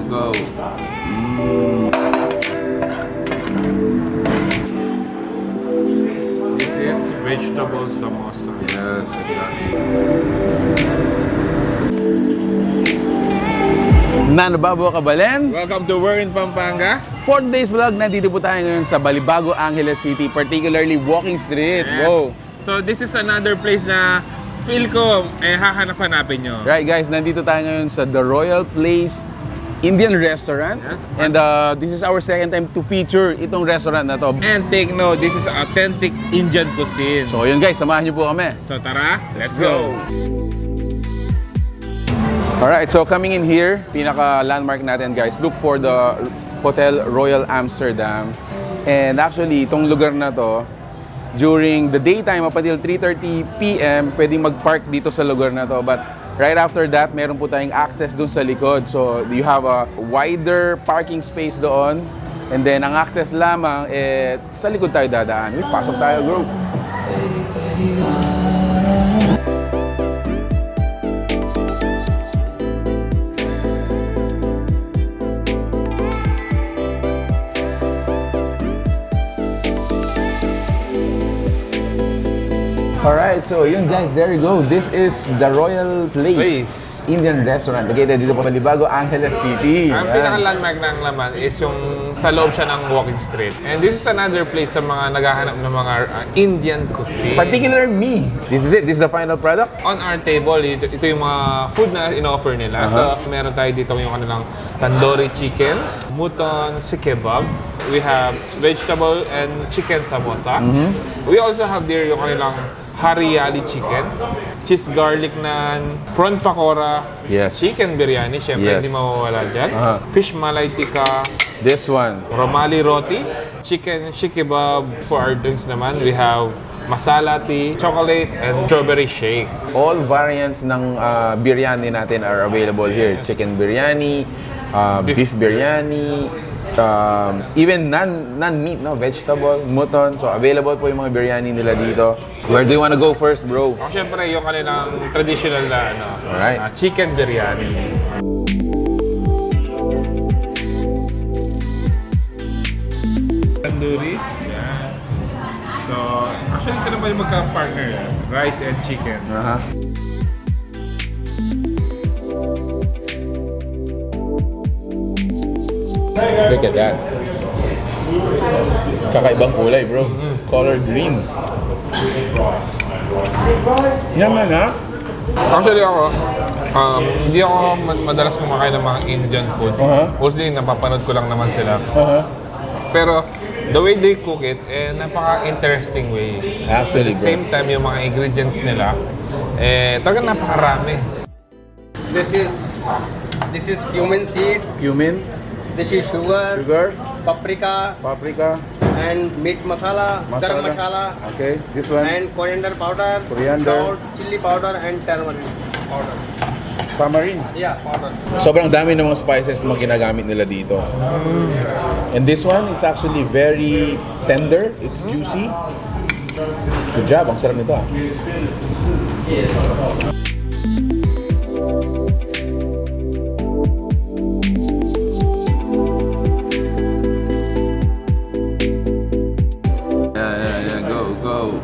go. This is vegetable samosa. Yes, exactly. Nanabago ka, Balen? Welcome to We're in Pampanga. 4 days vlog, nandito po tayo ngayon sa Balibago, Angeles City, particularly Walking Street. Yes. Wow. So this is another place na feel ko hahanap-hanapin nyo. Right guys, nandito tayo ngayon sa The Royal Place Indian Restaurant. Yes. And this is our second time to feature itong restaurant na to. And take note, this is authentic Indian cuisine. So yun guys, samahan niyo po kami. So tara, let's go. go. Alright, so coming in here, pinaka-landmark natin guys, look for the Hotel Royal Amsterdam. And actually, itong lugar na to, during the daytime up until 3:30 PM, pwedeng mag-park dito sa lugar na to. But right after that, meron po tayong access dun sa likod. So you have a wider parking space doon. And then ang access lamang, sa likod tayo dadaan. Uy, pasok tayo, bro. Alright, so yun guys, there you go. This is the Royal Place Indian Restaurant located dito sa Balibago, Angeles City. Ang pinaka-landmark ng laman is yung sa loob siya ng walking street. And this is another place sa mga naghahanap ng mga Indian cuisine. Particular me. This is it. This is the final product. On our table, ito yung mga food na in-offer nila. So, meron tayo dito yung kanilang tandoori chicken, mutton si kebab. We have vegetable and chicken samosa. We also have there yung kanilang hariyali chicken, cheese garlic naan, prawn pakora, Yes. chicken biryani, syempre Yes. hindi mawawala dyan, fish malay tikka, This one. romali roti, chicken shikebab. For our drinks naman, we have masala tea, chocolate, and strawberry shake. All variants ng biryani natin are available here. Chicken biryani, beef biryani, even non-meat, no? Vegetable, mutton. So available po yung mga biryani nila dito. Where do you wanna go first, bro? Syempre, yung kanilang traditional na Alright. chicken biryani. Tandoori. Yan. So, actually, ito naman yung magka-partner. Rice and chicken. Look at that. Kakaibang kulay, bro. Color green. Yaman, ha? Actually ako, hindi ako madalas kumakain ng mga Indian food. Mostly, napapanood ko lang naman sila. Pero, the way they cook it, napaka-interesting way. Actually, At the same time, yung mga ingredients nila, talagang napakarami. This is cumin seed. Cumin, This is sugar, paprika, and meat masala, garam masala, Okay, this one. and coriander powder, Coriander. salt, chili powder, and turmeric powder. Tamarind. Yeah, powder. Sobrang dami ng mga spices na mga ginagamit nila dito. And this one is actually very tender. It's juicy. Good job. Ang sarap nito, ah. Yeah. Go.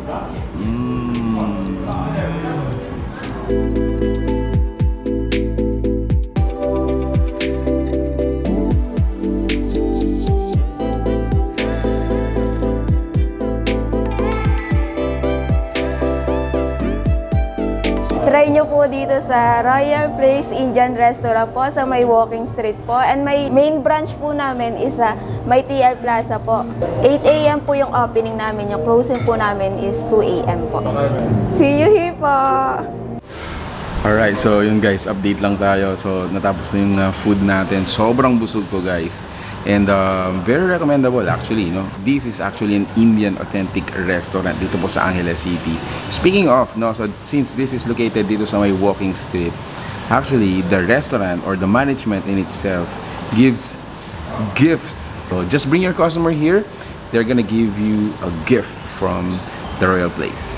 Try nyo po dito sa Royal Place Indian Restaurant po sa may Walking Street po. And may main branch po namin is sa may TL Plaza po. 8 AM po yung opening namin. Yung closing po namin is 2 AM po. See you here po! Alright, so yun guys, update lang tayo. So natapos na yung food natin. Sobrang busog ko guys. And very recommendable actually, no? This is actually an Indian authentic restaurant dito po sa Angeles City. Speaking of, no, so since this is located dito sa may walking street, actually the restaurant or the management in itself gives gifts. So just bring your customer here, they're gonna give you a gift from the Royal Place.